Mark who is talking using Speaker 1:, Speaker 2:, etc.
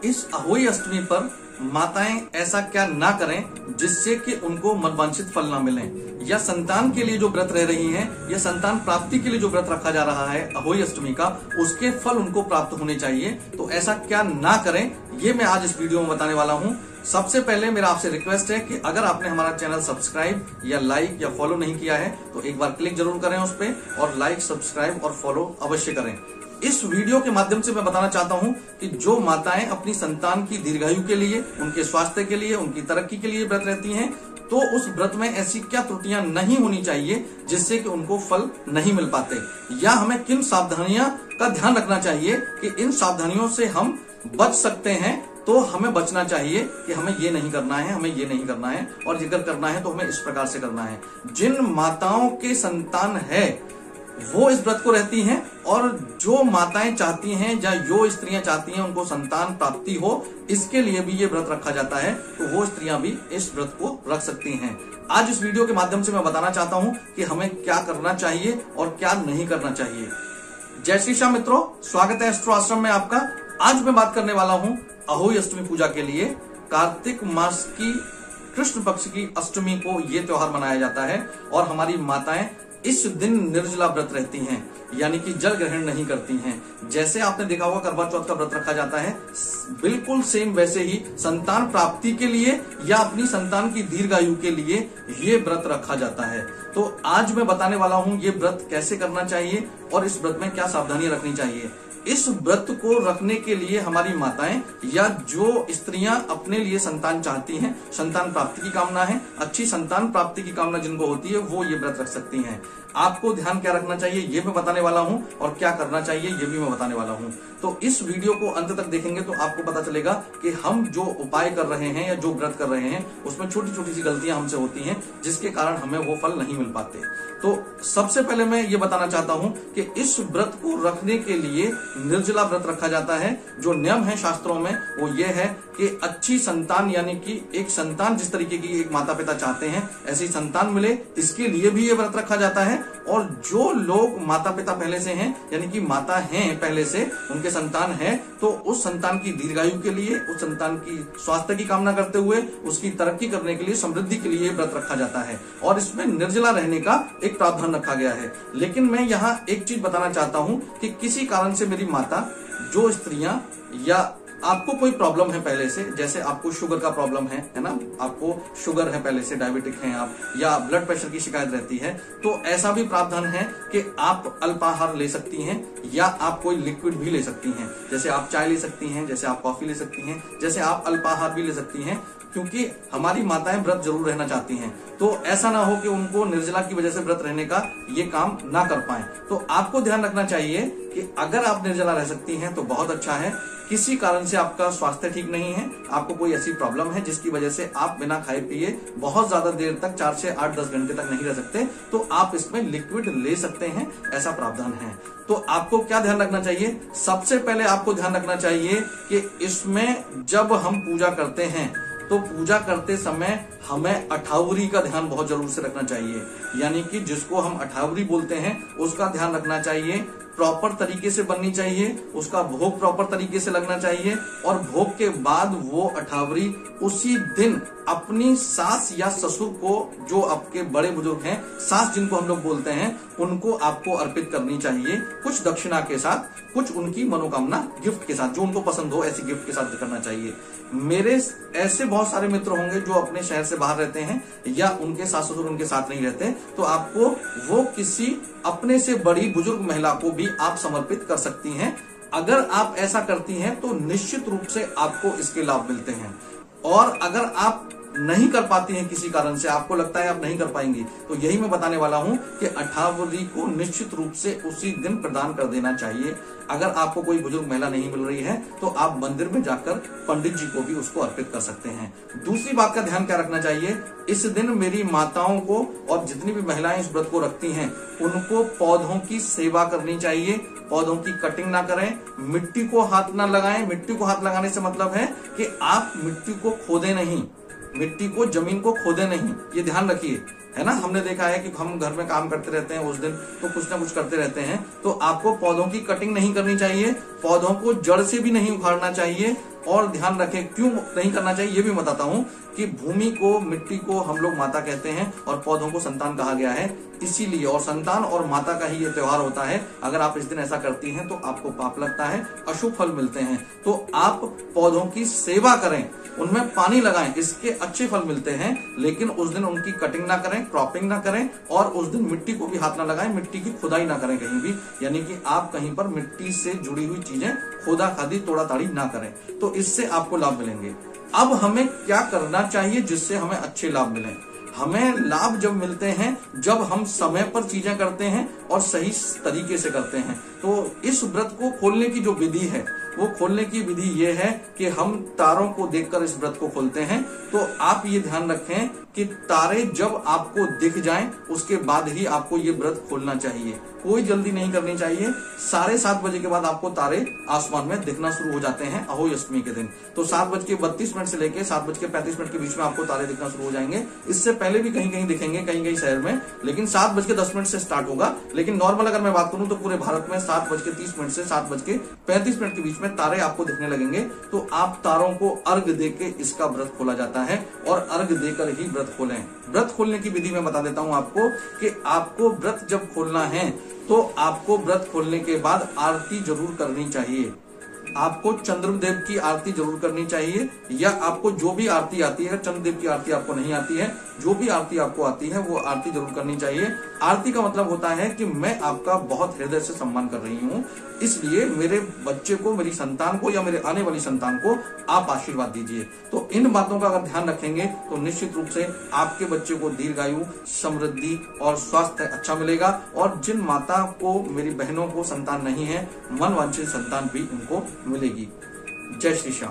Speaker 1: इस अहोई अष्टमी पर माताएं ऐसा क्या ना करें जिससे कि उनको मनवांछित फल ना मिले, या संतान के लिए जो व्रत रह रही हैं, या संतान प्राप्ति के लिए जो व्रत रखा जा रहा है अहोई अष्टमी का, उसके फल उनको प्राप्त होने चाहिए। तो ऐसा क्या ना करें, ये मैं आज इस वीडियो में बताने वाला हूं। सबसे पहले मेरा आपसे रिक्वेस्ट है कि अगर आपने हमारा चैनल सब्सक्राइब या लाइक या फॉलो नहीं किया है तो एक बार क्लिक जरूर करें उस पे, और लाइक, सब्सक्राइब और फॉलो अवश्य करें। इस वीडियो के माध्यम से मैं बताना चाहता हूं कि जो माताएं अपनी संतान की दीर्घायु के लिए, उनके स्वास्थ्य के लिए, उनकी तरक्की के लिए व्रत रहती हैं, तो उस व्रत में ऐसी क्या त्रुटियां नहीं होनी चाहिए जिससे कि उनको फल नहीं मिल पाते, या हमें किन सावधानियां का ध्यान रखना चाहिए कि इन सावधानियों से हम बच सकते हैं। तो हमें बचना चाहिए कि हमें ये नहीं करना है, हमें ये नहीं करना है, और अगर करना है तो हमें इस प्रकार से करना है। जिन माताओं के संतान है वो इस व्रत को रहती हैं, और जो माताएं चाहती हैं या जो स्त्रियां चाहती हैं उनको संतान प्राप्ति हो, इसके लिए भी ये व्रत रखा जाता है, तो वो स्त्रियां भी इस व्रत को रख सकती हैं। आज इस वीडियो के माध्यम से मैं बताना चाहता हूं कि हमें क्या करना चाहिए और क्या नहीं करना चाहिए। जय श्री श्याम मित्रों, स्वागत है एस्ट्रो आश्रम में आपका। आज मैं बात करने वाला हूं अहोई अष्टमी पूजा के लिए। कार्तिक मास की कृष्ण पक्ष की अष्टमी को ये त्योहार मनाया जाता है, और हमारी माताएं इस दिन निर्जला व्रत रहती हैं, यानी कि जल ग्रहण नहीं करती हैं। जैसे आपने देखा होगा करवा चौथ का व्रत रखा जाता है, बिल्कुल सेम वैसे ही संतान प्राप्ति के लिए या अपनी संतान की दीर्घायु के लिए ये व्रत रखा जाता है। तो आज मैं बताने वाला हूं ये व्रत कैसे करना चाहिए और इस व्रत में क्या सावधानियां रखनी चाहिए। इस व्रत को रखने के लिए हमारी माताएं या जो स्त्रियां अपने लिए संतान चाहती हैं, संतान प्राप्ति की कामना है, अच्छी संतान प्राप्ति की कामना जिनको होती है, वो ये व्रत रख सकती हैं। आपको ध्यान क्या रखना चाहिए ये मैं बताने वाला हूं, और क्या करना चाहिए ये भी मैं बताने वाला हूं। तो इस वीडियो को अंत तक देखेंगे तो आपको पता चलेगा कि हम जो उपाय कर रहे हैं या जो व्रत कर रहे हैं उसमें छोटी छोटी सी गलतियां हमसे होती हैं, जिसके कारण हमें वो फल नहीं मिल पाते। तो सबसे पहले मैं ये बताना चाहता हूं कि इस व्रत को रखने के लिए निर्जला व्रत रखा जाता है। जो नियम है शास्त्रों में वो ये है कि अच्छी संतान, यानी कि एक संतान जिस तरीके की एक माता पिता चाहते हैं ऐसी संतान मिले, इसके लिए भी ये व्रत रखा जाता है। और जो लोग माता पिता पहले से हैं, यानी कि माता हैं पहले से, उनके संतान है, तो उस संतान की दीर्घायु के लिए, उस संतान की स्वास्थ्य की कामना करते हुए, उसकी तरक्की करने के लिए, समृद्धि के लिए व्रत रखा जाता है, और इसमें निर्जला रहने का एक प्रावधान रखा गया है। लेकिन मैं यहाँ एक चीज बताना चाहता हूँ कि किसी कारण से मेरी माता, जो स्त्रियां, या आपको कोई प्रॉब्लम है पहले से, जैसे आपको शुगर का प्रॉब्लम है ना, आपको शुगर है पहले से, डायबिटिक हैं आप, या ब्लड प्रेशर की शिकायत रहती है, तो ऐसा भी प्रावधान है कि आप अल्पाहार ले सकती हैं, या आप कोई लिक्विड भी ले सकती हैं। जैसे आप चाय ले सकती हैं, जैसे आप कॉफी ले सकती हैं, जैसे आप अल्पाहार भी ले सकती हैं, क्योंकि हमारी माताएं व्रत जरूर रहना चाहती हैं। तो ऐसा ना हो कि उनको निर्जला की वजह से व्रत रहने का ये काम ना कर पाए। तो आपको ध्यान रखना चाहिए कि अगर आप निर्जला रह सकती हैं तो बहुत अच्छा है। किसी कारण से आपका स्वास्थ्य ठीक नहीं है, आपको कोई ऐसी प्रॉब्लम है जिसकी वजह से आप बिना खाए पिए बहुत ज्यादा देर तक, 4 से 8-10 घंटे तक नहीं रह सकते, तो आप इसमें लिक्विड ले सकते हैं, ऐसा प्रावधान है। तो आपको क्या ध्यान रखना चाहिए? सबसे पहले आपको ध्यान रखना चाहिए कि इसमें जब हम पूजा करते हैं तो पूजा करते समय हमें अठावरी का ध्यान बहुत जरूर से रखना चाहिए, यानी कि जिसको हम अठावरी बोलते हैं उसका ध्यान रखना चाहिए। प्रॉपर तरीके से बननी चाहिए, उसका भोग प्रॉपर तरीके से लगना चाहिए, और भोग के बाद वो अठावरी उसी दिन अपनी सास या ससुर को, जो आपके बड़े बुजुर्ग हैं, सास जिनको हम लोग बोलते हैं, उनको आपको अर्पित करनी चाहिए, कुछ दक्षिणा के साथ, कुछ उनकी मनोकामना गिफ्ट के साथ, जो उनको पसंद हो ऐसी गिफ्ट के साथ करना चाहिए। मेरे ऐसे बहुत सारे मित्र होंगे जो अपने शहर से बाहर रहते हैं, या उनके सास ससुर उनके साथ नहीं रहते, तो आपको वो किसी अपने से बड़ी बुजुर्ग महिला को भी आप समर्पित कर सकती हैं। अगर आप ऐसा करती हैं तो निश्चित रूप से आपको इसके लाभ मिलते हैं। और अगर आप नहीं कर पाती हैं, किसी कारण से आपको लगता है आप नहीं कर पाएंगी, तो यही मैं बताने वाला हूं कि अठावरी को निश्चित रूप से उसी दिन प्रदान कर देना चाहिए। अगर आपको कोई बुजुर्ग महिला नहीं मिल रही है तो आप मंदिर में जाकर पंडित जी को भी उसको अर्पित कर सकते हैं। दूसरी बात का ध्यान क्या रखना चाहिए? इस दिन मेरी माताओं को और जितनी भी महिलाएं इस व्रत को रखती हैं उनको पौधों की सेवा करनी चाहिए। पौधों की कटिंग ना करें, मिट्टी को हाथ ना लगाएं। मिट्टी को हाथ लगाने से मतलब है कि आप मिट्टी को खोदें नहीं, मिट्टी को, जमीन को खोदे नहीं, ये ध्यान रखिए, है ना। हमने देखा है कि हम घर में काम करते रहते हैं, उस दिन तो कुछ ना कुछ करते रहते हैं, तो आपको पौधों की कटिंग नहीं करनी चाहिए, पौधों को जड़ से भी नहीं उखाड़ना चाहिए, और ध्यान रखें क्यों नहीं करना चाहिए ये भी बताता हूं कि भूमि को, मिट्टी को हम लोग माता कहते हैं और पौधों को संतान कहा गया है, इसीलिए। और संतान और माता का ही ये त्योहार होता है। अगर आप इस दिन ऐसा करती हैं तो आपको पाप लगता है, अशुभ फल मिलते हैं। तो आप पौधों की सेवा करें, उनमें पानी लगाएं, इसके अच्छे फल मिलते हैं। लेकिन उस दिन उनकी कटिंग ना करें, क्रॉपिंग ना करें, और उस दिन मिट्टी को भी हाथ ना लगाएं, मिट्टी की खुदाई ना करें कहीं भी, यानी कि आप कहीं पर मिट्टी से जुड़ी हुई चीजें खोदा खादी तोड़ा ताड़ी ना करें। तो इससे आपको लाभ मिलेंगे। अब हमें क्या करना चाहिए जिससे हमें अच्छे लाभ मिलें? हमें लाभ जब मिलते हैं जब हम समय पर चीजें करते हैं और सही तरीके से करते हैं। तो इस व्रत को खोलने की जो विधि है, वो खोलने की विधि ये है कि हम तारों को देखकर इस व्रत को खोलते हैं। तो आप ये ध्यान रखें कि तारे जब आपको दिख जाएं उसके बाद ही आपको ये व्रत खोलना चाहिए, कोई जल्दी नहीं करनी चाहिए। 7:30 बजे के बाद आपको तारे आसमान में दिखना शुरू हो जाते हैं अहोई अष्टमी के दिन। तो 7:32 से लेकर 7:35 के बीच में आपको तारे दिखना शुरू हो जाएंगे। इससे पहले भी कहीं कहीं दिखेंगे, कहीं कहीं शहर में, लेकिन 7:10 से स्टार्ट होगा। लेकिन नॉर्मल अगर मैं बात करूं तो पूरे भारत में 7:30 से 7:35 के बीच में तारे आपको दिखने लगेंगे। तो आप तारों को अर्घ देके इसका व्रत खोला जाता है और अर्घ देकर ही व्रत खोलें। व्रत खोलने की विधि मैं बता देता हूं आपको कि आपको व्रत जब खोलना है तो आपको व्रत खोलने के बाद आरती जरूर करनी चाहिए। आपको चंद्रदेव की आरती जरूर करनी चाहिए, या आपको जो भी आरती आती है, चंद्रदेव की आरती आपको नहीं आती है, जो भी आरती आपको आती है वो आरती जरूर करनी चाहिए। आरती का मतलब होता है कि मैं आपका बहुत हृदय से सम्मान कर रही हूँ, इसलिए मेरे बच्चे को, मेरी संतान को या मेरे आने वाली संतान को आप आशीर्वाद दीजिए। तो इन बातों का अगर ध्यान रखेंगे तो निश्चित रूप से आपके बच्चे को दीर्घायु, समृद्धि और स्वास्थ्य अच्छा मिलेगा। और जिन माता को, मेरी बहनों को संतान नहीं है, मन वांछित संतान भी उनको मिलेगी। जय श्री श्याम।